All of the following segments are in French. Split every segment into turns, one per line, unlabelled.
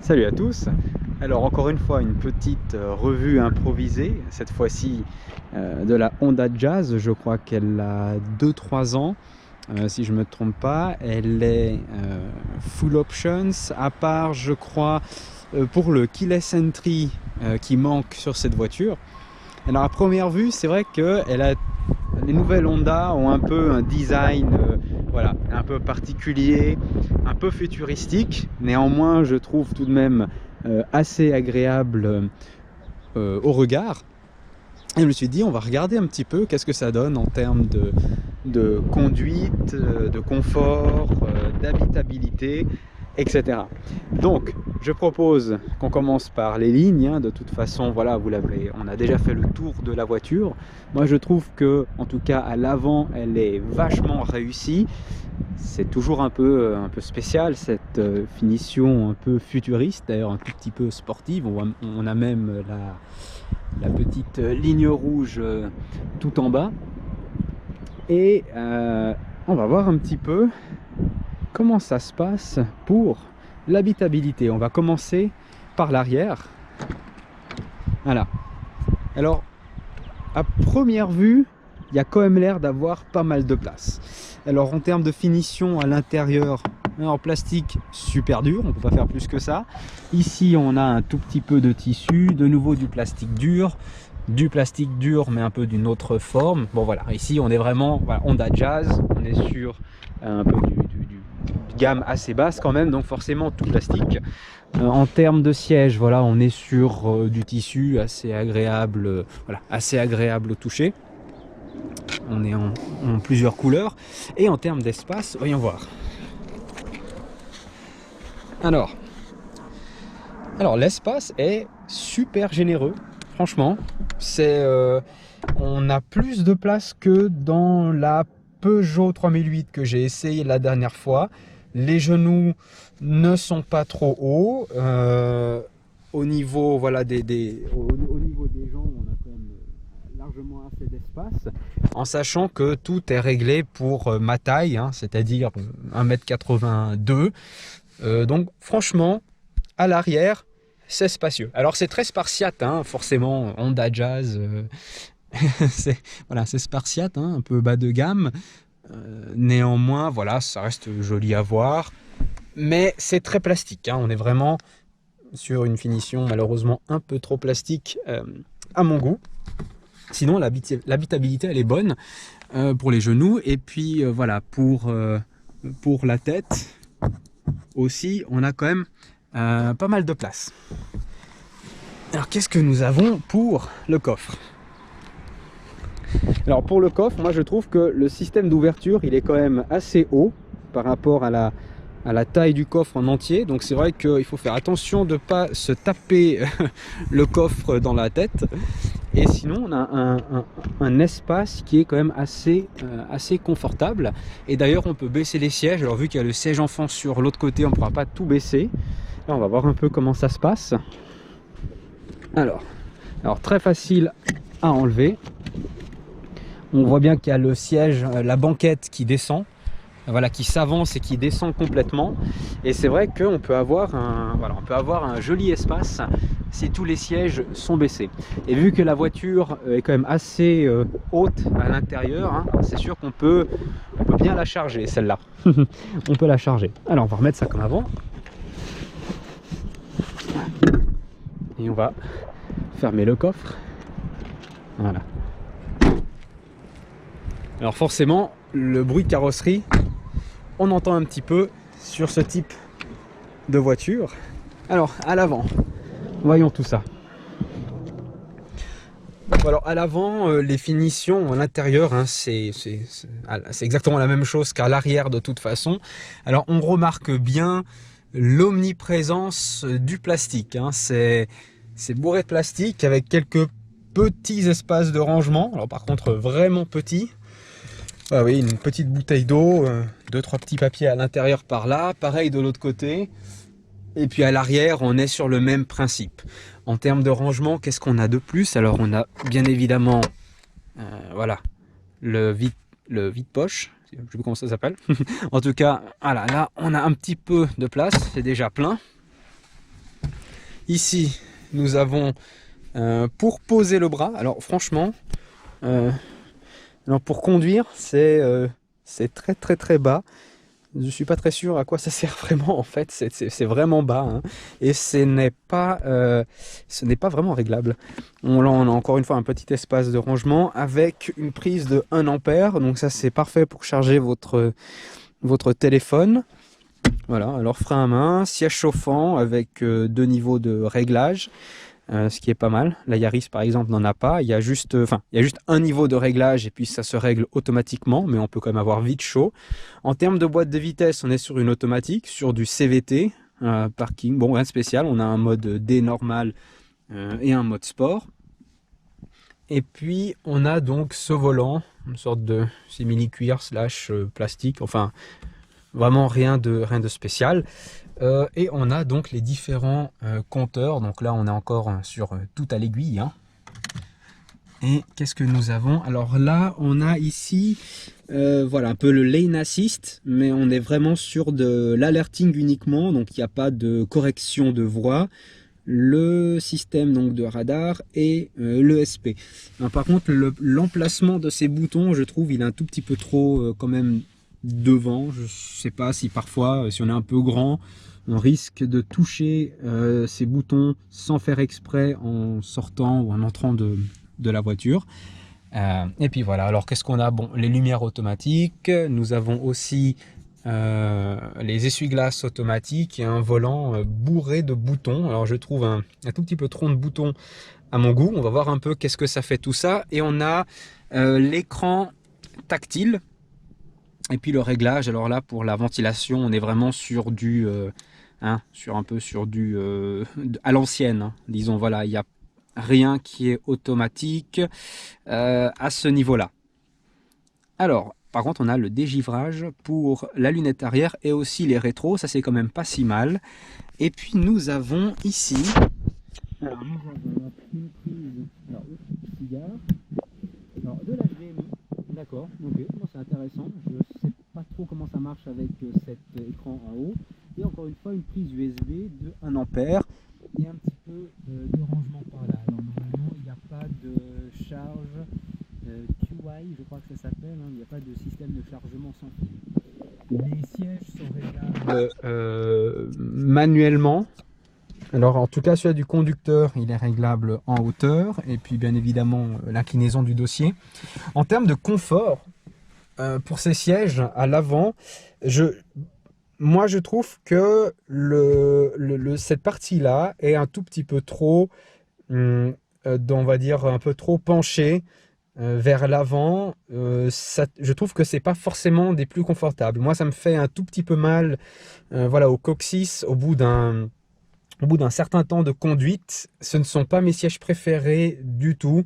Salut à tous. Alors encore une fois une petite revue improvisée, cette fois-ci de la Honda Jazz. Je crois qu'elle a 2-3 ans, si je ne me trompe pas. Elle est full options, à part je crois pour le keyless entry qui manque sur cette voiture. Alors à première vue, c'est vrai que les nouvelles Honda ont un peu un design voilà, un peu particulier, un peu futuristique. Néanmoins, je trouve tout de même assez agréable au regard. Et je me suis dit, on va regarder un petit peu qu'est-ce que ça donne en termes de conduite, de confort, d'habitabilité, etc. Donc, je propose qu'on commence par les lignes. Hein. De toute façon, voilà, on a déjà fait le tour de la voiture. Moi, je trouve que, en tout cas, à l'avant, elle est vachement réussie. C'est toujours un peu spécial, cette finition un peu futuriste, d'ailleurs un tout petit peu sportive. On a même la petite ligne rouge tout en bas. Et on va voir un petit peu comment ça se passe pour l'habitabilité. On va commencer par l'arrière. Voilà. Alors, à première vue, il y a quand même l'air d'avoir pas mal de place. Alors en termes de finition à l'intérieur, en plastique super dur, on ne peut pas faire plus que ça. Ici on a un tout petit peu de tissu, de nouveau du plastique dur mais un peu d'une autre forme. Bon voilà, ici on est vraiment voilà, Honda Jazz, on est sur un peu du gamme assez basse quand même, donc forcément tout plastique. En termes de siège, voilà, on est sur du tissu assez agréable, voilà, assez agréable au toucher. On est en plusieurs couleurs. Et en termes d'espace, voyons voir. Alors l'espace est super généreux. Franchement, on a plus de place que dans la Peugeot 3008 que j'ai essayé la dernière fois. Les genoux ne sont pas trop hauts. Au niveau voilà, au niveau des jambes, on a quand même largement assez d'espace, en sachant que tout est réglé pour ma taille, hein, c'est-à-dire 1m82. Donc franchement, à l'arrière, c'est spacieux. Alors c'est très spartiate, hein, forcément, Honda Jazz, c'est spartiate, hein, un peu bas de gamme. Néanmoins, voilà, ça reste joli à voir. Mais c'est très plastique, hein, on est vraiment sur une finition malheureusement un peu trop plastique à mon goût. Sinon l'habitabilité elle est bonne pour les genoux, et puis voilà, pour la tête aussi on a quand même pas mal de place. Alors qu'est-ce que nous avons pour le coffre? Alors pour le coffre, moi je trouve que le système d'ouverture il est quand même assez haut par rapport à la taille du coffre en entier. Donc c'est vrai qu'il faut faire attention de ne pas se taper le coffre dans la tête. Et sinon on a un espace qui est quand même assez confortable. Et d'ailleurs on peut baisser les sièges. Alors vu qu'il y a le siège enfant sur l'autre côté, on ne pourra pas tout baisser. Là on va voir un peu comment ça se passe. Alors très facile à enlever. On voit bien qu'il y a le siège, la banquette qui descend, voilà, qui s'avance et qui descend complètement. Et c'est vrai qu'on peut avoir un joli espace si tous les sièges sont baissés. Et vu que la voiture est quand même assez haute à l'intérieur, hein, c'est sûr qu'on peut bien la charger, celle-là. On peut la charger. Alors on va remettre ça comme avant. Et on va fermer le coffre. Voilà. Alors forcément, le bruit de carrosserie, on entend un petit peu sur ce type de voiture. Alors à l'avant, voyons tout ça. Alors à l'avant, les finitions à l'intérieur, hein, c'est exactement la même chose qu'à l'arrière de toute façon. Alors on remarque bien l'omniprésence du plastique, hein. C'est bourré de plastique avec quelques petits espaces de rangement. Alors par contre vraiment petits. Ah oui, une petite bouteille d'eau, 2-3 petits papiers à l'intérieur par là, pareil de l'autre côté. Et puis à l'arrière, on est sur le même principe. En termes de rangement, qu'est-ce qu'on a de plus? Alors on a bien évidemment, voilà, le vide-poche, je ne sais plus comment ça s'appelle. En tout cas, voilà, là on a un petit peu de place, c'est déjà plein. Ici, nous avons pour poser le bras. Alors franchement, alors pour conduire, c'est très bas. Je suis pas très sûr à quoi ça sert vraiment en fait. C'est vraiment bas, hein. Et ce n'est pas vraiment réglable. Là, on a encore une fois un petit espace de rangement avec une prise de 1 ampère. Donc ça, c'est parfait pour charger votre téléphone. Voilà, alors frein à main, siège chauffant avec 2 niveaux de réglage, ce qui est pas mal. La Yaris par exemple n'en a pas, il y a juste un niveau de réglage et puis ça se règle automatiquement, mais on peut quand même avoir vite chaud. En termes de boîte de vitesse, on est sur une automatique, sur du CVT, parking, bon rien de spécial, on a un mode D normal et un mode sport. Et puis on a donc ce volant, une sorte de simili-cuir slash plastique, enfin vraiment rien de spécial. Et on a donc les différents compteurs. Donc là, on est encore sur tout à l'aiguille, hein. Et qu'est-ce que nous avons? Alors là, on a ici, voilà, un peu le lane assist, mais on est vraiment sur de l'alerting uniquement. Donc il n'y a pas de correction de voie. Le système donc de radar et l'ESP. Par contre, l'emplacement de ces boutons, je trouve, il est un tout petit peu trop quand même devant. Je sais pas si parfois, si on est un peu grand, on risque de toucher ces boutons sans faire exprès en sortant ou en entrant de la voiture. Et puis voilà, alors qu'est-ce qu'on a? Bon, les lumières automatiques, nous avons aussi les essuie-glaces automatiques et un volant bourré de boutons. Alors je trouve un tout petit peu trop de boutons à mon goût. On va voir un peu qu'est-ce que ça fait tout ça. Et on a l'écran tactile. Et puis le réglage, alors là pour la ventilation, on est vraiment sur du à l'ancienne, hein. Disons, voilà, il n'y a rien qui est automatique à ce niveau-là. Alors, par contre, on a le dégivrage pour la lunette arrière et aussi les rétros, ça c'est quand même pas si mal. Et puis nous avons ici, alors nous avons une prise de cigare, alors de la HDMI, d'accord, ok, bon, c'est intéressant, je sais pas trop comment ça marche avec cet écran en haut. Et encore une fois, une prise USB de 1 ampère et un petit peu de rangement par là. Alors normalement, il n'y a pas de charge QI, je crois que ça s'appelle, hein. Il n'y a pas de système de chargement sans fil. Les sièges sont réglables manuellement. Alors en tout cas, celui du conducteur, il est réglable en hauteur. Et puis bien évidemment, l'inclinaison du dossier. En termes de confort, pour ces sièges à l'avant, moi je trouve que cette partie-là est un tout petit peu trop, on va dire, un peu trop penchée vers l'avant. Je trouve que c'est pas forcément des plus confortables. Moi ça me fait un tout petit peu mal voilà, au coccyx au bout d'un certain temps de conduite. Ce ne sont pas mes sièges préférés du tout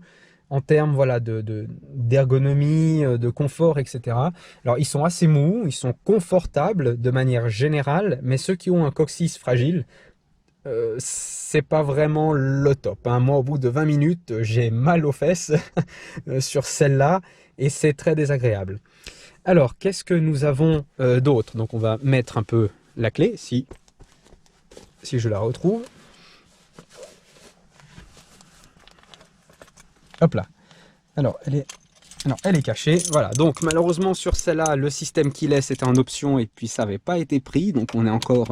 en termes, voilà, d'ergonomie, de confort, etc. Alors ils sont assez mous, ils sont confortables de manière générale, mais ceux qui ont un coccyx fragile, c'est pas vraiment le top, hein. Moi au bout de 20 minutes j'ai mal aux fesses sur celle-là et c'est très désagréable. Alors qu'est-ce que nous avons d'autre? Donc on va mettre un peu la clé si je la retrouve. Hop là. Alors elle est cachée. Voilà. Donc malheureusement sur celle-là, le système qu'il est, c'était en option et puis ça n'avait pas été pris. Donc on est encore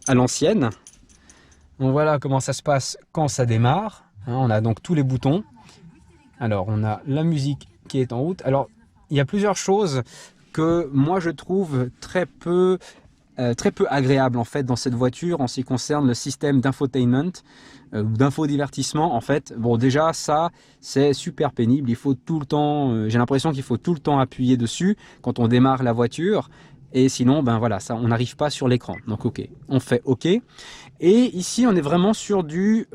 à l'ancienne. Donc voilà comment ça se passe quand ça démarre. Hein, on a donc tous les boutons. Alors on a la musique qui est en route. Alors il y a plusieurs choses que moi je trouve très peu agréable en fait dans cette voiture en ce qui concerne le système d'infotainment, d'infodivertissement en fait. Bon déjà ça c'est super pénible, il faut tout le temps, j'ai l'impression qu'il faut tout le temps appuyer dessus quand on démarre la voiture et sinon ben voilà, ça on n'arrive pas sur l'écran. Donc ok, on fait ok. Et ici on est vraiment sur du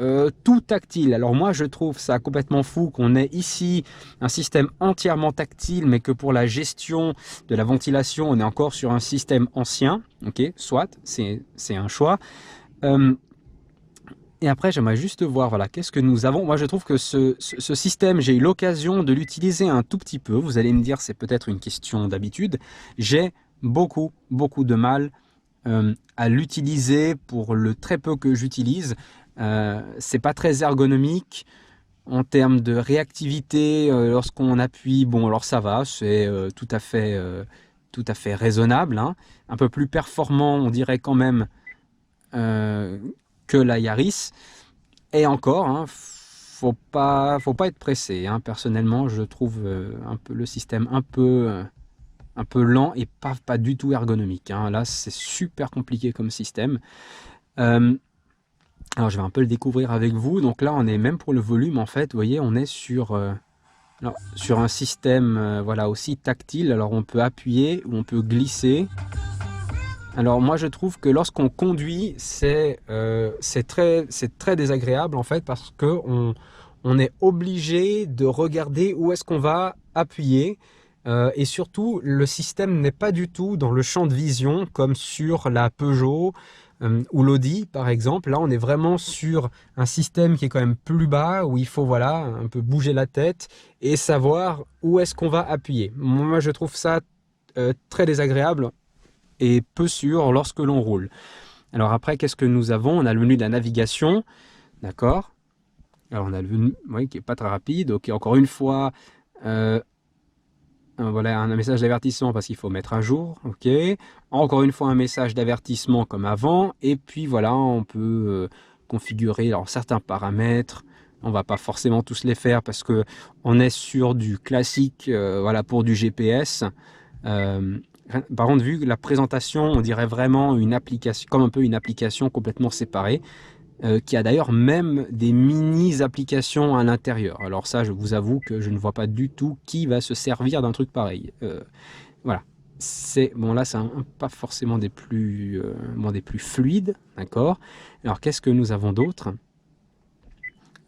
tout tactile. Alors moi je trouve ça complètement fou qu'on ait ici un système entièrement tactile mais que pour la gestion de la ventilation on est encore sur un système ancien. Ok, soit, c'est un choix. Et après j'aimerais juste voir, voilà, qu'est-ce que nous avons. Moi je trouve que ce système, j'ai eu l'occasion de l'utiliser un tout petit peu. Vous allez me dire c'est peut-être une question d'habitude. J'ai beaucoup de mal à l'utiliser pour le très peu que j'utilise. C'est pas très ergonomique. En termes de réactivité, lorsqu'on appuie, bon alors ça va, c'est tout à fait raisonnable, hein. Un peu plus performant, on dirait quand même, que la Yaris. Et encore, hein, faut pas être pressé, hein. Personnellement, je trouve un peu le système un peu lent et pas du tout ergonomique, hein. Là, c'est super compliqué comme système. Euh, alors, je vais un peu le découvrir avec vous. Donc là, on est même pour le volume, en fait, vous voyez, on est sur un système voilà, aussi tactile. Alors, on peut appuyer ou on peut glisser. Alors moi je trouve que lorsqu'on conduit, c'est très désagréable en fait parce que on est obligé de regarder où est-ce qu'on va appuyer. Et surtout le système n'est pas du tout dans le champ de vision comme sur la Peugeot ou l'Audi par exemple. Là on est vraiment sur un système qui est quand même plus bas où il faut voilà un peu bouger la tête et savoir où est-ce qu'on va appuyer. Moi je trouve ça très désagréable et peu sûr lorsque l'on roule. Alors après, qu'est-ce que nous avons? On a le menu de la navigation, d'accord. Alors on a le menu oui, qui n'est pas très rapide. Ok, encore une fois, voilà un message d'avertissement parce qu'il faut mettre à jour. Ok. Encore une fois un message d'avertissement comme avant. Et puis voilà, on peut configurer alors, certains paramètres. On va pas forcément tous les faire parce que on est sur du classique, voilà pour du GPS. Par contre, vu la présentation, on dirait vraiment une application, comme un peu une application complètement séparée, qui a d'ailleurs même des mini-applications à l'intérieur. Alors ça, je vous avoue que je ne vois pas du tout qui va se servir d'un truc pareil. Voilà. C'est bon là, c'est pas forcément des plus fluides, d'accord. Alors qu'est-ce que nous avons d'autre?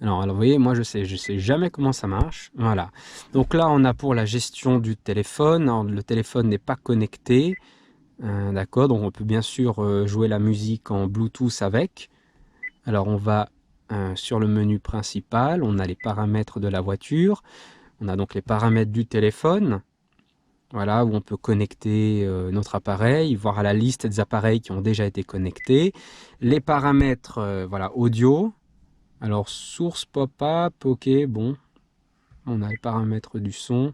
Alors, vous voyez, moi je sais jamais comment ça marche. Voilà. Donc là, on a pour la gestion du téléphone. Alors, le téléphone n'est pas connecté. D'accord, donc on peut bien sûr jouer la musique en Bluetooth avec. Alors on va sur le menu principal, on a les paramètres de la voiture. On a donc les paramètres du téléphone. Voilà, où on peut connecter notre appareil, voir la liste des appareils qui ont déjà été connectés. Les paramètres voilà, audio. Alors, source pop-up, ok, bon, on a les paramètres du son.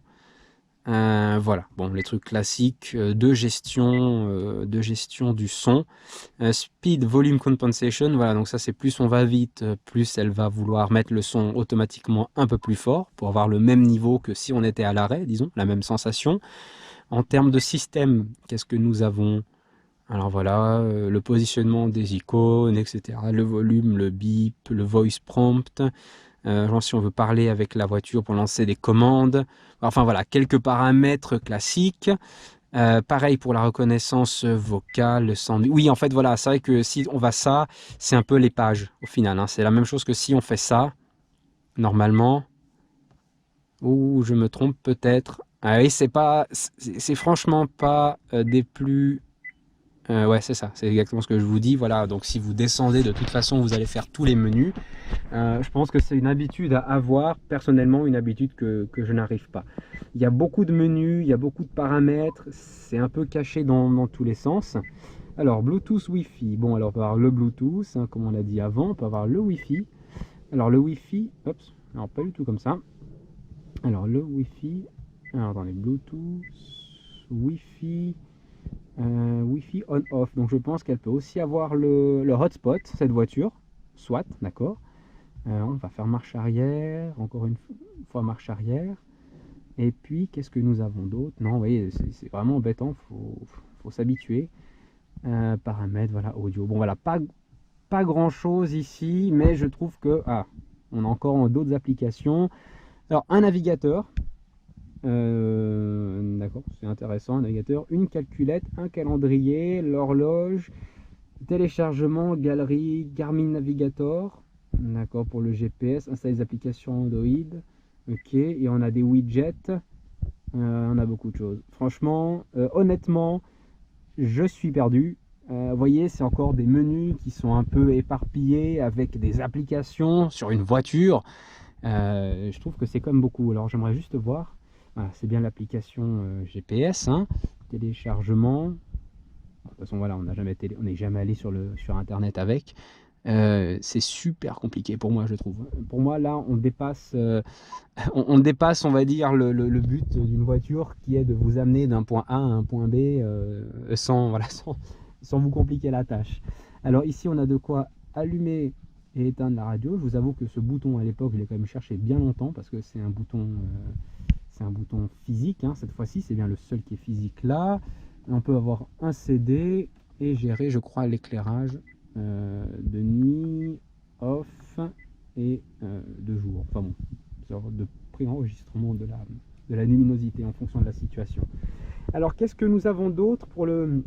Voilà, bon, les trucs classiques de gestion du son. Speed Volume Compensation, voilà, donc ça c'est plus on va vite, plus elle va vouloir mettre le son automatiquement un peu plus fort pour avoir le même niveau que si on était à l'arrêt, disons, la même sensation. En termes de système, qu'est-ce que nous avons? Alors voilà, le positionnement des icônes, etc. Le volume, le bip, le voice prompt. Genre si on veut parler avec la voiture pour lancer des commandes. Enfin voilà, quelques paramètres classiques. Pareil pour la reconnaissance vocale, le son. Oui, en fait, voilà, c'est vrai que si on va ça, c'est un peu les pages au final, hein. C'est la même chose que si on fait ça, normalement. Ou je me trompe peut-être. Ah oui, c'est franchement pas des plus. Ouais, c'est ça, c'est exactement ce que je vous dis. Voilà, donc si vous descendez, de toute façon, vous allez faire tous les menus. Je pense que c'est une habitude à avoir, personnellement, une habitude que je n'arrive pas. Il y a beaucoup de menus, il y a beaucoup de paramètres, c'est un peu caché dans tous les sens. Alors, Bluetooth, Wi-Fi. Bon, alors on peut avoir le Bluetooth, hein, comme on l'a dit avant, on peut avoir le Wi-Fi. Alors, le Wi-Fi, hop, alors pas du tout comme ça. Alors, le Wi-Fi, alors dans les Bluetooth, Wi-Fi. Wi-Fi on-off, donc je pense qu'elle peut aussi avoir le hotspot, cette voiture, soit, d'accord. On va faire marche arrière, encore une fois marche arrière. Et puis, qu'est-ce que nous avons d'autre? Non, vous voyez, c'est vraiment embêtant, faut s'habituer. Paramètres, voilà, audio. Bon, voilà, pas grand-chose ici, mais je trouve que... Ah, on a encore d'autres applications. Alors, un navigateur. D'accord, c'est intéressant, un navigateur, une calculette, un calendrier, l'horloge, téléchargement, galerie, Garmin Navigator, d'accord, pour le GPS, installer des applications Android, ok, et on a des widgets, on a beaucoup de choses. Franchement, honnêtement, je suis perdu. Vous voyez, c'est encore des menus qui sont un peu éparpillés avec des applications sur une voiture. Je trouve que c'est comme beaucoup. Alors j'aimerais juste voir. Voilà, c'est bien l'application GPS, hein, téléchargement. De toute façon, voilà, on n'est jamais allé sur Internet avec. C'est super compliqué pour moi, je trouve. Pour moi, là, on dépasse, on va dire, le but d'une voiture qui est de vous amener d'un point A à un point B voilà, sans vous compliquer la tâche. Alors ici, on a de quoi allumer et éteindre la radio. Je vous avoue que ce bouton, à l'époque, je l'ai quand même cherché bien longtemps parce que c'est un bouton physique, hein. Cette fois-ci, c'est bien le seul qui est physique là. On peut avoir un CD et gérer, je crois, l'éclairage de nuit, off et de jour. Enfin bon, sorte de préenregistrement de la luminosité en fonction de la situation. Alors qu'est-ce que nous avons d'autre pour le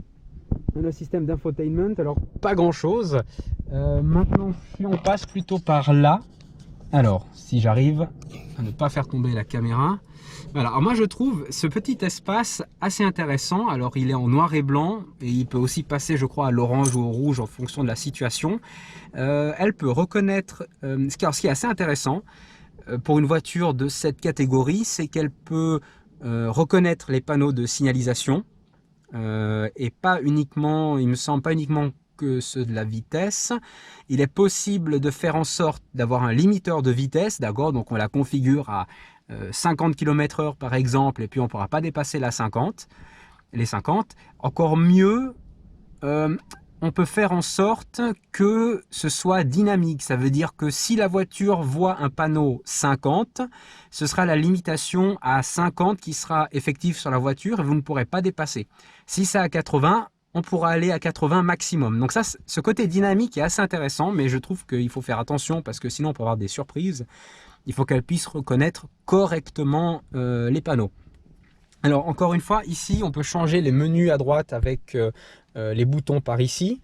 système d'infotainment? Alors pas grand chose. Maintenant, si on passe plutôt par là, alors si j'arrive à ne pas faire tomber la caméra. Voilà. Alors moi je trouve ce petit espace assez intéressant. Alors il est en noir et blanc et il peut aussi passer, je crois, à l'orange ou au rouge en fonction de la situation. Elle peut reconnaître, ce qui est assez intéressant pour une voiture de cette catégorie, c'est qu'elle peut reconnaître les panneaux de signalisation et pas uniquement, il me semble, pas uniquement que ceux de la vitesse. Il est possible de faire en sorte d'avoir un limiteur de vitesse, d'accord, donc on la configure à 50 km/h par exemple, et puis on ne pourra pas dépasser les 50. Encore mieux, on peut faire en sorte que ce soit dynamique. Ça veut dire que si la voiture voit un panneau 50, ce sera la limitation à 50 qui sera effective sur la voiture et vous ne pourrez pas dépasser. Si c'est à 80, on pourra aller à 80 maximum. Donc ça, ce côté dynamique est assez intéressant, mais je trouve qu'il faut faire attention parce que sinon on peut avoir des surprises. Il faut qu'elle puisse reconnaître correctement les panneaux. Alors encore une fois, ici on peut changer les menus à droite avec les boutons par ici.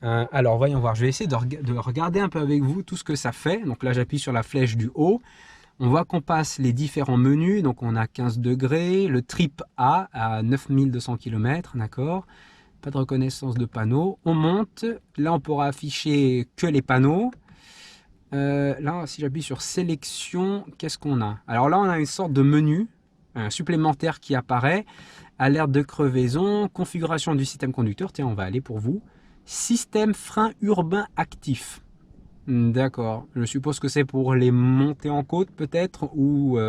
Alors voyons voir, je vais essayer de regarder un peu avec vous tout ce que ça fait. Donc là j'appuie sur la flèche du haut. On voit qu'on passe les différents menus. Donc on a 15 degrés, le trip A à 9200 km, d'accord. Pas de reconnaissance de panneaux. On monte, là on pourra afficher que les panneaux. Là si j'appuie sur sélection, qu'est-ce qu'on a? Alors là on a une sorte de menu supplémentaire qui apparaît. Alerte de crevaison, configuration du système conducteur, tiens on va aller pour vous. Système frein urbain actif. D'accord, je suppose que c'est pour les montées en côte peut-être, ou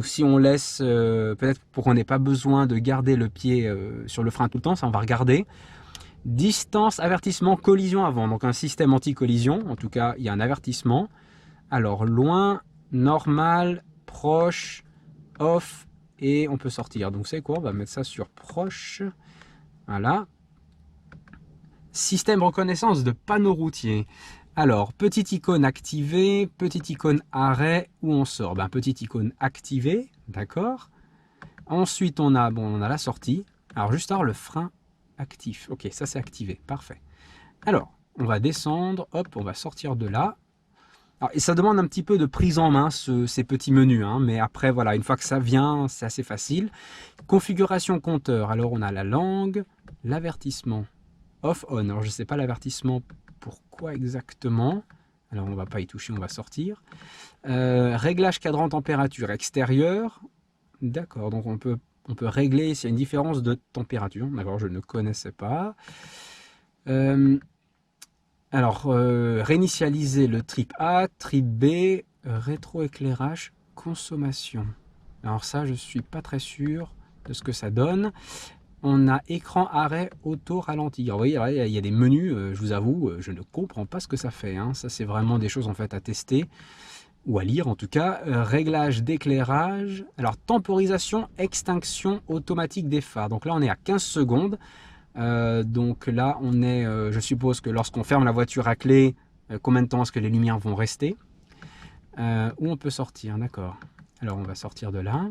si on laisse, peut-être pour qu'on n'ait pas besoin de garder le pied sur le frein tout le temps, ça on va regarder. Distance, avertissement, collision avant, donc un système anti-collision, en tout cas il y a un avertissement. Alors loin, normal, proche, off, et on peut sortir. Donc c'est quoi? On va mettre ça sur proche. Voilà. Système reconnaissance de panneaux routiers. Alors, petite icône activée, petite icône arrêt, où on sort. Ben, petite icône activée, d'accord. Ensuite, on a la sortie. Alors, juste alors, le frein actif. Ok, ça c'est activé, parfait. Alors, on va descendre, hop, on va sortir de là. Alors, et ça demande un petit peu de prise en main, ces petits menus, hein, mais après, voilà, une fois que ça vient, c'est assez facile. Configuration compteur. Alors, on a la langue, l'avertissement off-on. Alors, je ne sais pas l'avertissement, pourquoi exactement. Alors, on ne va pas y toucher, on va sortir. Réglage cadran température extérieure. D'accord, donc on peut régler s'il y a une différence de température. D'accord, je ne connaissais pas. Alors, réinitialiser le trip A, trip B, rétroéclairage, consommation. Alors ça, je ne suis pas très sûr de ce que ça donne. On a écran arrêt auto ralenti. Alors, vous voyez, il y a des menus, je vous avoue, je ne comprends pas ce que ça fait. Hein. Ça, c'est vraiment des choses en fait à tester ou à lire en tout cas. Réglage d'éclairage. Alors, temporisation, extinction automatique des phares. Donc là, on est à 15 secondes. Donc là, on est, je suppose que lorsqu'on ferme la voiture à clé, combien de temps est-ce que les lumières vont rester? Où on peut sortir, d'accord. Alors, on va sortir de là.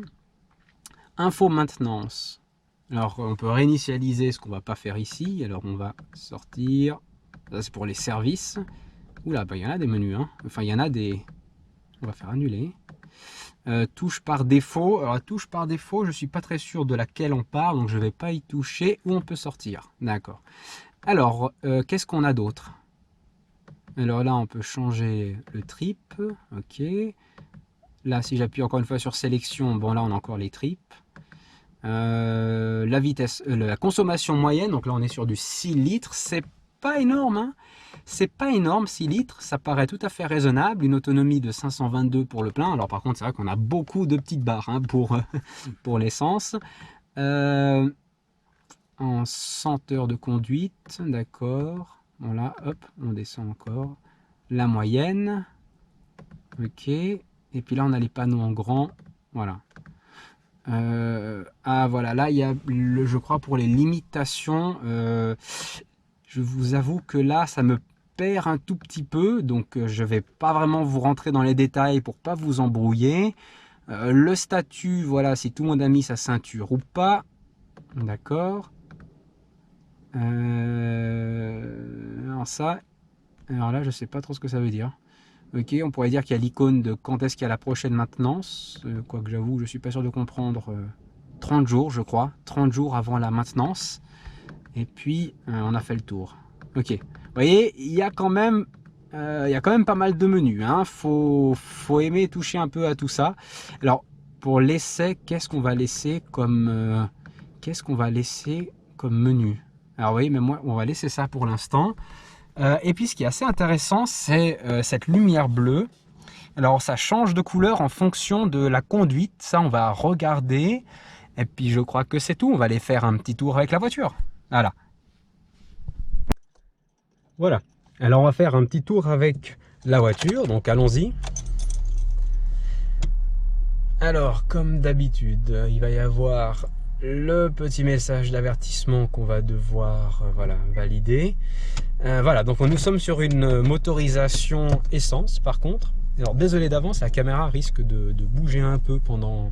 Info maintenance. Alors, on peut réinitialiser ce qu'on ne va pas faire ici. Alors, on va sortir. Ça, c'est pour les services. Oula, bah, il y en a des menus. Hein. Enfin, il y en a des... On va faire annuler. Touche par défaut. Alors, touche par défaut, je ne suis pas très sûr de laquelle on parle. Donc, je ne vais pas y toucher. Où on peut sortir. D'accord. Alors, qu'est-ce qu'on a d'autre? Alors là, on peut changer le trip. OK. Là, si j'appuie encore une fois sur sélection, bon, là, on a encore les trips. La vitesse, la consommation moyenne, donc là on est sur du 6 litres, c'est pas énorme, hein. C'est pas énorme, 6 litres, ça paraît tout à fait raisonnable, une autonomie de 522 pour le plein. Alors par contre, c'est vrai qu'on a beaucoup de petites barres hein, pour l'essence. En 100 heures de conduite, d'accord. Voilà, hop, on descend encore. La moyenne, ok. Et puis là, on a les panneaux en grand, voilà. Ah voilà, là il y a je crois pour les limitations, je vous avoue que là ça me perd un tout petit peu, donc je vais pas vraiment vous rentrer dans les détails pour pas vous embrouiller. Le statut, voilà, si tout le monde a mis sa ceinture ou pas, d'accord. Alors là je sais pas trop ce que ça veut dire. Ok, on pourrait dire qu'il y a l'icône de quand est-ce qu'il y a la prochaine maintenance, quoique j'avoue, je suis pas sûr de comprendre. 30 jours, je crois, 30 jours avant la maintenance. Et puis, on a fait le tour. Ok, vous voyez, il y a quand même pas mal de menus. Hein. Faut aimer toucher un peu à tout ça. Alors, pour l'essai, qu'est-ce qu'on va laisser comme menu? Alors, vous voyez, mais moi, on va laisser ça pour l'instant. Et puis ce qui est assez intéressant, c'est cette lumière bleue. Alors ça change de couleur en fonction de la conduite, ça on va regarder. Et puis je crois que c'est tout, on va aller faire un petit tour avec la voiture. Voilà. Voilà, alors on va faire un petit tour avec la voiture, donc allons-y. Alors comme d'habitude, il va y avoir le petit message d'avertissement qu'on va devoir voilà, valider. Voilà, donc nous sommes sur une motorisation essence par contre. Alors désolé d'avance, la caméra risque de bouger un peu pendant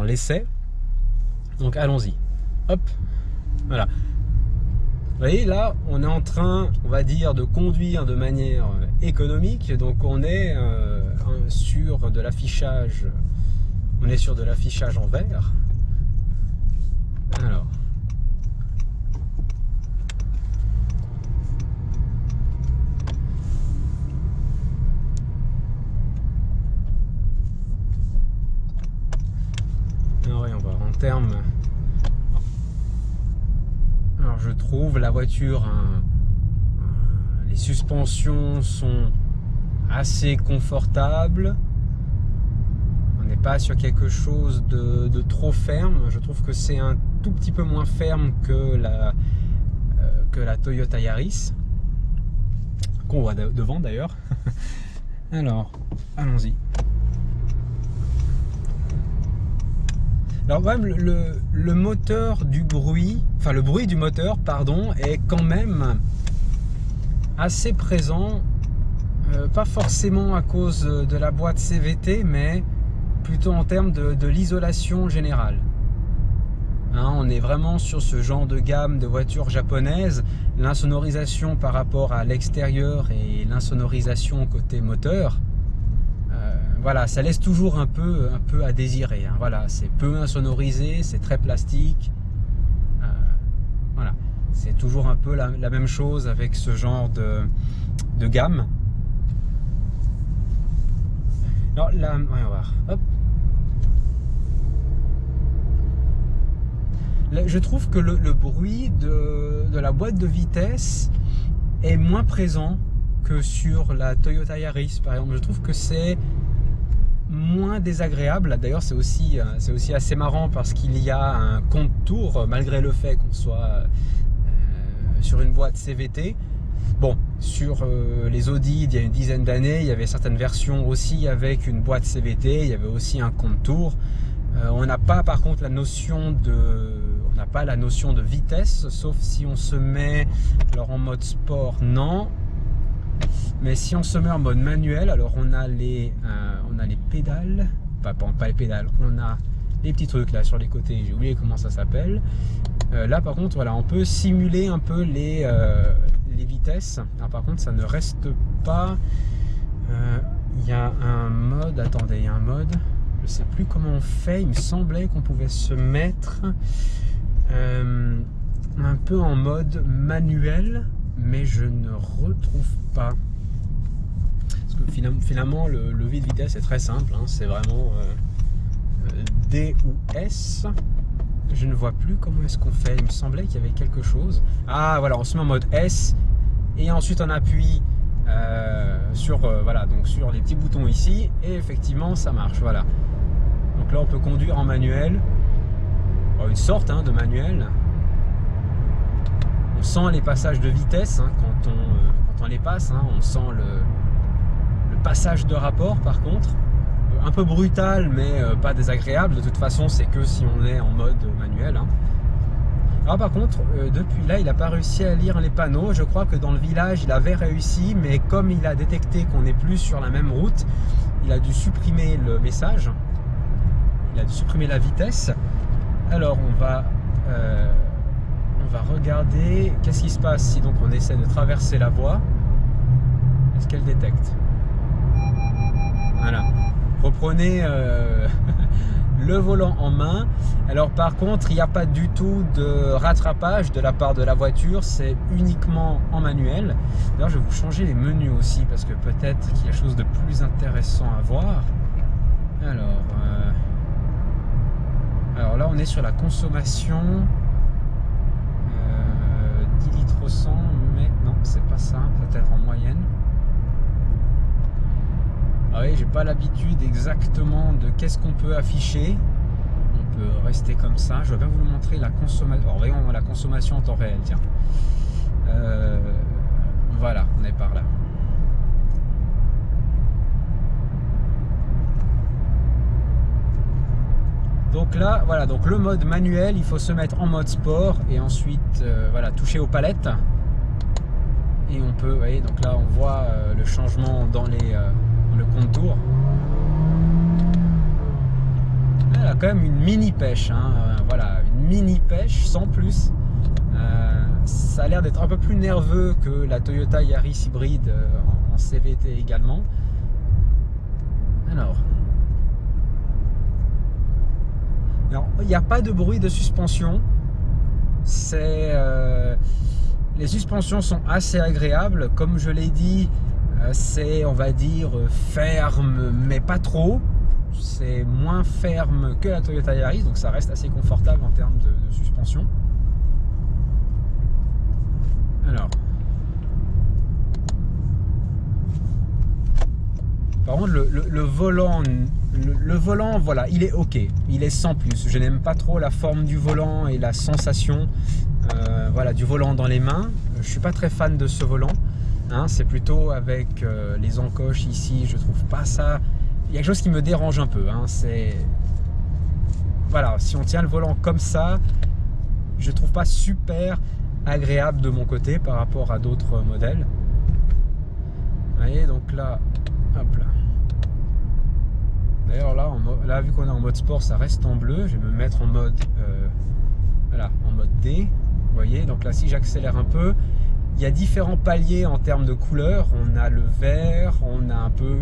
l'essai. Donc allons-y. Hop, voilà. Vous voyez là, on est en train, on va dire, de conduire de manière économique. Donc on est sur de l'affichage. On est sur de l'affichage en vert. Alors. Terme. Alors je trouve la voiture, les suspensions sont assez confortables. On n'est pas sur quelque chose de trop ferme. Je trouve que c'est un tout petit peu moins ferme que la Toyota Yaris qu'on voit devant d'ailleurs. Alors allons-y. Alors quand même le moteur du bruit, enfin le bruit du moteur pardon, est quand même assez présent, pas forcément à cause de la boîte CVT, mais plutôt en termes de l'isolation générale. Hein, on est vraiment sur ce genre de gamme de voitures japonaises. L'insonorisation par rapport à l'extérieur et l'insonorisation côté moteur, voilà, ça laisse toujours un peu à désirer. Hein. Voilà, c'est peu insonorisé, c'est très plastique. Voilà, c'est toujours un peu la même chose avec ce genre de gamme. Alors là, on va voir. Hop. Là, je trouve que le bruit de la boîte de vitesse est moins présent que sur la Toyota Yaris, par exemple. Je trouve que c'est moins désagréable. D'ailleurs c'est aussi assez marrant parce qu'il y a un compte tour malgré le fait qu'on soit sur une boîte CVT. Bon, sur les Audi il y a une dizaine d'années, il y avait certaines versions aussi avec une boîte CVT, il y avait aussi un compte tour. On n'a pas par contre la notion de vitesse, sauf si on se met alors en mode sport, non. Mais si on se met en mode manuel, alors on a les pédales, pas les pédales, on a les petits trucs là sur les côtés, j'ai oublié comment ça s'appelle. Là par contre, voilà, on peut simuler un peu les vitesses. Alors, par contre, ça ne reste pas. Il y a un mode, attendez, il y a un mode, je sais plus comment on fait, il me semblait qu'on pouvait se mettre un peu en mode manuel, mais je ne retrouve pas. Parce que finalement le levier de vitesse est très simple, hein, c'est vraiment D ou S. Je ne vois plus comment est-ce qu'on fait. Il me semblait qu'il y avait quelque chose. Ah voilà, on se met en mode S et ensuite on appuie voilà, donc sur les petits boutons ici, et effectivement ça marche. Voilà, donc là on peut conduire en manuel, une sorte de manuel. On sent les passages de vitesse quand on les passe, on sent le passage de rapport. Par contre, un peu brutal, mais pas désagréable. De toute façon, c'est que si on est en mode manuel. Alors par contre, depuis là, il n'a pas réussi à lire les panneaux. Je crois que dans le village, il avait réussi, mais comme il a détecté qu'on n'est plus sur la même route, il a dû supprimer le message. Il a dû supprimer la vitesse. Alors on va regarder qu'est-ce qui se passe si donc on essaie de traverser la voie. Est-ce qu'elle détecte? Voilà. Reprenez le volant en main. Alors par contre, il n'y a pas du tout de rattrapage de la part de la voiture, c'est uniquement en manuel. D'ailleurs, je vais vous changer les menus aussi parce que peut-être qu'il y a quelque chose de plus intéressant à voir. Alors là, on est sur la consommation 10 litres au 100, mais non, c'est pas ça, peut-être en moyenne. Ah oui, j'ai pas l'habitude exactement de qu'est-ce qu'on peut afficher. On peut rester comme ça. Je vais bien vous montrer la consommation. Alors, voyons la consommation en temps réel, tiens. Voilà, on est par là. Donc là, voilà, donc le mode manuel, il faut se mettre en mode sport et ensuite voilà, toucher aux palettes. Et on peut, vous voyez, donc là on voit le changement dans le contour. Elle a quand même une mini pêche, voilà, une mini pêche sans plus. Ça a l'air d'être un peu plus nerveux que la Toyota Yaris hybride en CVT également. Alors, il n'y a pas de bruit de suspension. Les suspensions sont assez agréables. Comme je l'ai dit, c'est, on va dire, ferme, mais pas trop. C'est moins ferme que la Toyota Yaris, donc ça reste assez confortable en termes de suspension. Alors, par contre, le volant, voilà, il est ok, il est sans plus. Je n'aime pas trop la forme du volant et la sensation, voilà, du volant dans les mains. Je suis pas très fan de ce volant. C'est plutôt avec les encoches ici. Je trouve pas ça. Il y a quelque chose qui me dérange un peu. C'est, voilà, si on tient le volant comme ça, je trouve pas super agréable de mon côté par rapport à d'autres modèles. Vous voyez, donc là, hop là. D'ailleurs là, vu qu'on est en mode sport, ça reste en bleu. Je vais me mettre en mode, voilà, en mode D. Vous voyez, donc là, si j'accélère un peu, il y a différents paliers en termes de couleurs. On a le vert, on a un peu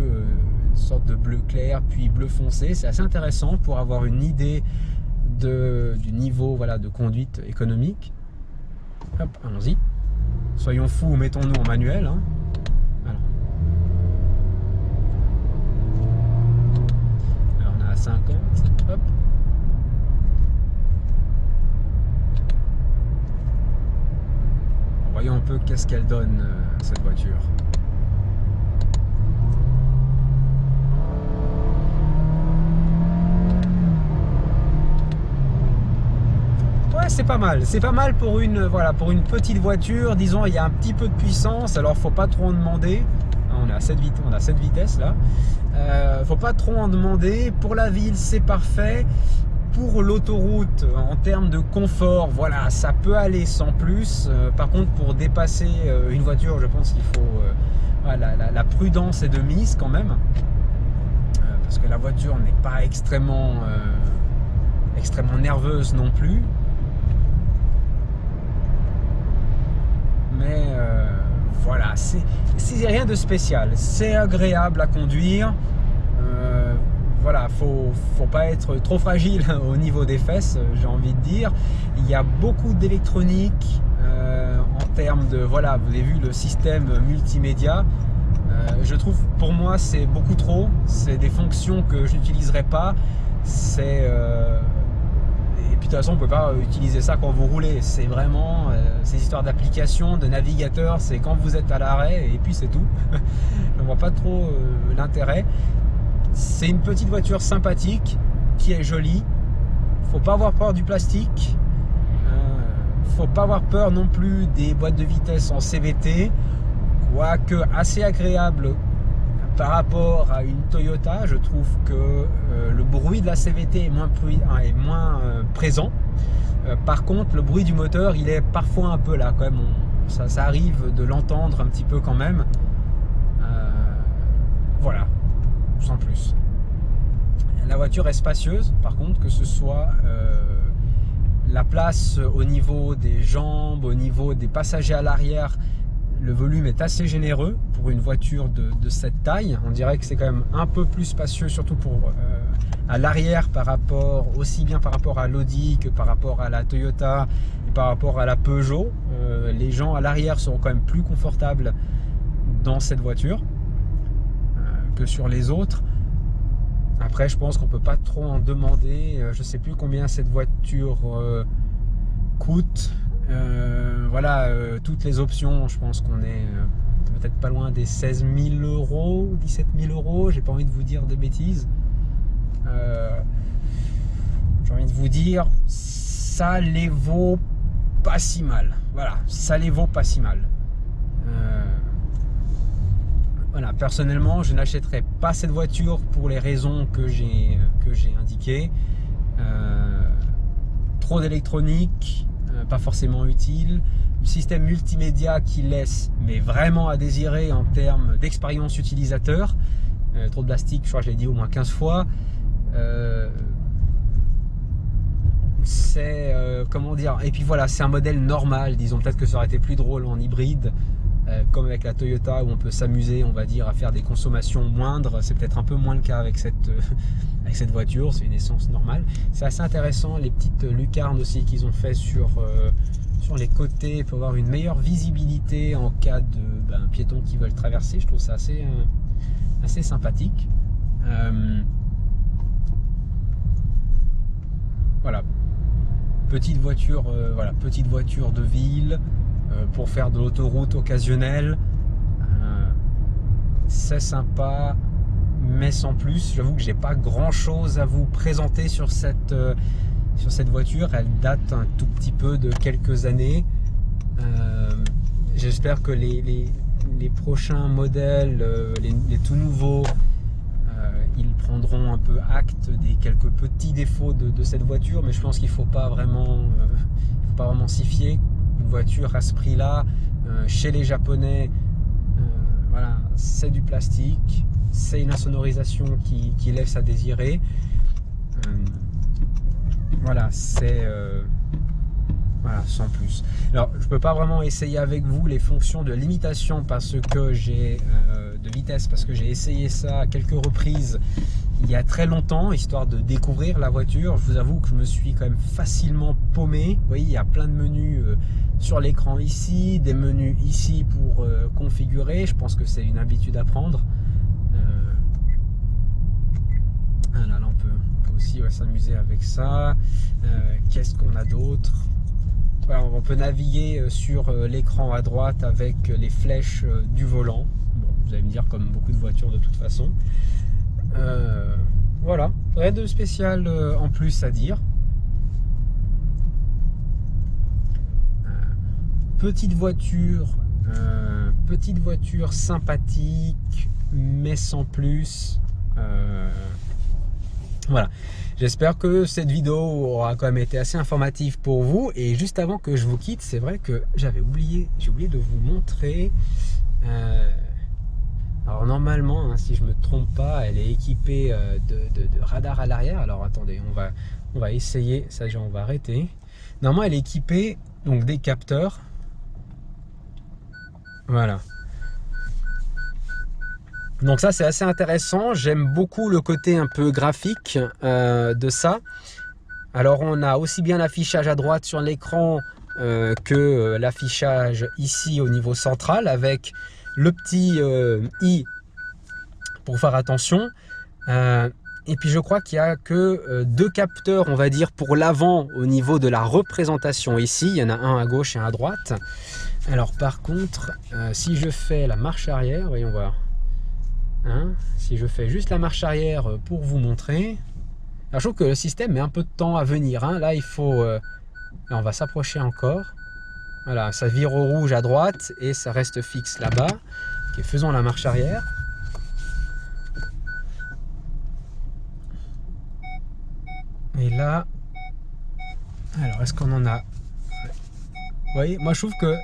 une sorte de bleu clair, puis bleu foncé. C'est assez intéressant pour avoir une idée du niveau, voilà, de conduite économique. Hop, allons-y. Soyons fous, mettons-nous en manuel. Voilà. Alors on est à 50. Hop. Voyons un peu qu'est-ce qu'elle donne, cette voiture. Ouais, c'est pas mal pour voilà, pour une petite voiture. Disons, il y a un petit peu de puissance, alors faut pas trop en demander. On a 7 vitesses là. Faut pas trop en demander. Pour la ville, c'est parfait. Pour l'autoroute, en termes de confort, voilà, ça peut aller sans plus. Par contre, pour dépasser une voiture, je pense qu'il faut voilà, la prudence est de mise quand même, parce que la voiture n'est pas extrêmement nerveuse non plus. Mais voilà, c'est rien de spécial. C'est agréable à conduire. Voilà, faut pas être trop fragile au niveau des fesses, j'ai envie de dire. Il y a beaucoup d'électronique en termes de, voilà, vous avez vu le système multimédia. Je trouve, pour moi, c'est beaucoup trop. C'est des fonctions que je n'utiliserai pas. puis de toute façon, on ne peut pas utiliser ça quand vous roulez. C'est vraiment ces histoires d'application, de navigateur, c'est quand vous êtes à l'arrêt et puis c'est tout. Je ne vois pas trop l'intérêt. C'est une petite voiture sympathique qui est jolie. Faut pas avoir peur du plastique. Faut pas avoir peur non plus des boîtes de vitesse en CVT, quoique assez agréable par rapport à une Toyota. Je trouve que le bruit de la CVT est moins présent. Par contre, le bruit du moteur, il est parfois un peu là quand même. Ça arrive de l'entendre un petit peu quand même. Voilà, sans plus. La voiture est spacieuse, par contre, que ce soit la place au niveau des jambes, au niveau des passagers à l'arrière, le volume est assez généreux pour une voiture de cette taille. On dirait que c'est quand même un peu plus spacieux, surtout à l'arrière, aussi bien par rapport à l'Audi que par rapport à la Toyota et par rapport à la Peugeot. Les gens à l'arrière seront quand même plus confortables dans cette voiture que sur les autres. Après, je pense qu'on peut pas trop en demander. Je sais plus combien cette voiture coûte. Voilà, toutes les options, je pense qu'on est peut-être pas loin des 16 000 euros, 17 000 euros. J'ai pas envie de vous dire des bêtises. J'ai envie de vous dire, ça les vaut pas si mal. Voilà, ça les vaut pas si mal. Voilà, personnellement, je n'achèterai pas cette voiture pour les raisons que j'ai indiquées. Trop d'électronique, pas forcément utile. Le système multimédia qui laisse mais vraiment à désirer en termes d'expérience utilisateur. Trop de plastique, je crois que je l'ai dit au moins 15 fois. Comment dire, et puis voilà, c'est un modèle normal, disons. Peut-être que ça aurait été plus drôle en hybride, comme avec la Toyota, où on peut s'amuser, on va dire, à faire des consommations moindres. C'est peut-être un peu moins le cas avec cette voiture. C'est une essence normale. C'est assez intéressant, les petites lucarnes aussi qu'ils ont fait sur les côtés pour avoir une meilleure visibilité en cas de piétons qui veulent traverser. Je trouve ça assez sympathique. Voilà, petite voiture de ville pour faire de l'autoroute occasionnelle. C'est sympa, mais sans plus. J'avoue que j'ai pas grand chose à vous présenter sur cette voiture. Elle date un tout petit peu de quelques années. J'espère que les prochains modèles, les tout nouveaux, ils prendront un peu acte des quelques petits défauts de cette voiture, mais je pense qu'il ne faut pas vraiment s'y fier. Une voiture à ce prix-là, chez les Japonais, voilà, c'est du plastique, c'est une insonorisation qui laisse à désirer. Voilà, voilà, sans plus. Alors, je ne peux pas vraiment essayer avec vous les fonctions de limitation de vitesse, parce que j'ai essayé ça à quelques reprises il y a très longtemps, histoire de découvrir la voiture. Je vous avoue que je me suis quand même facilement paumé. Vous voyez, il y a plein de menus sur l'écran ici, des menus ici pour configurer. Je pense que c'est une habitude à prendre. Voilà, là on peut aussi s'amuser avec ça. Qu'est-ce qu'on a d'autre? Voilà, on peut naviguer sur l'écran à droite avec les flèches du volant. Bon, vous allez me dire, comme beaucoup de voitures de toute façon. Voilà, rien de spécial en plus à dire. Petite voiture sympathique, mais sans plus. Voilà, j'espère que cette vidéo aura quand même été assez informative pour vous. Et juste avant que je vous quitte, c'est vrai que j'ai oublié de vous montrer. Alors normalement, hein, si je me trompe pas, elle est équipée de radar à l'arrière. Alors attendez, on va essayer. Ça, on va arrêter. Normalement, elle est équipée donc des capteurs. Voilà. Donc ça, c'est assez intéressant. J'aime beaucoup le côté un peu graphique de ça. Alors on a aussi bien l'affichage à droite sur l'écran que l'affichage ici au niveau central, avec le petit i pour faire attention. Et puis je crois qu'il n'y a que 2 capteurs, on va dire, pour l'avant au niveau de la représentation ici. Il y en a un à gauche et un à droite. Alors par contre, si je fais la marche arrière, voyons voir. Hein, si je fais juste la marche arrière pour vous montrer. Alors, je trouve que le système met un peu de temps à venir. Hein. Là, il faut... là, on va s'approcher encore. Voilà, ça vire au rouge à droite et ça reste fixe là-bas. Ok, faisons la marche arrière. Et là... Alors, est-ce qu'on en a... Vous voyez, moi je trouve que...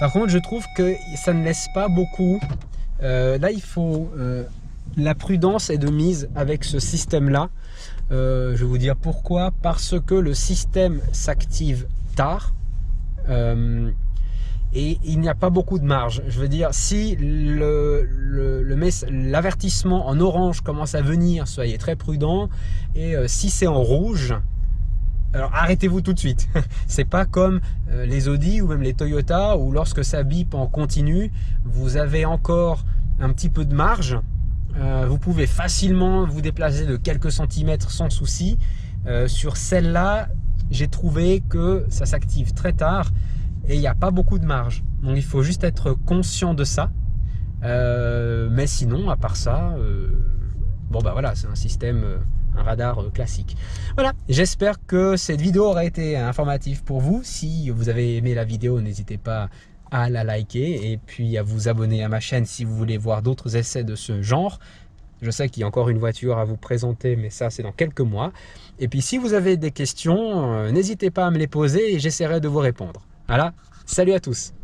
Par contre, je trouve que ça ne laisse pas beaucoup. Là, il faut... la prudence est de mise avec ce système-là. Je vais vous dire pourquoi. Parce que le système s'active tard. Et il n'y a pas beaucoup de marge. Je veux dire, si l'avertissement en orange commence à venir, soyez très prudent. Et si c'est en rouge... Alors arrêtez-vous tout de suite. C'est pas comme les Audi ou même les Toyota où lorsque ça bip en continu, vous avez encore un petit peu de marge. Vous pouvez facilement vous déplacer de quelques centimètres sans souci. Sur celle-là, j'ai trouvé que ça s'active très tard et il n'y a pas beaucoup de marge. Donc il faut juste être conscient de ça. Mais sinon, à part ça, bon bah voilà, c'est un système... un radar classique. Voilà, j'espère que cette vidéo aura été informative pour vous. Si vous avez aimé la vidéo, n'hésitez pas à la liker et puis à vous abonner à ma chaîne si vous voulez voir d'autres essais de ce genre. Je sais qu'il y a encore une voiture à vous présenter, mais ça c'est dans quelques mois. Et puis si vous avez des questions, n'hésitez pas à me les poser et j'essaierai de vous répondre. Voilà, salut à tous!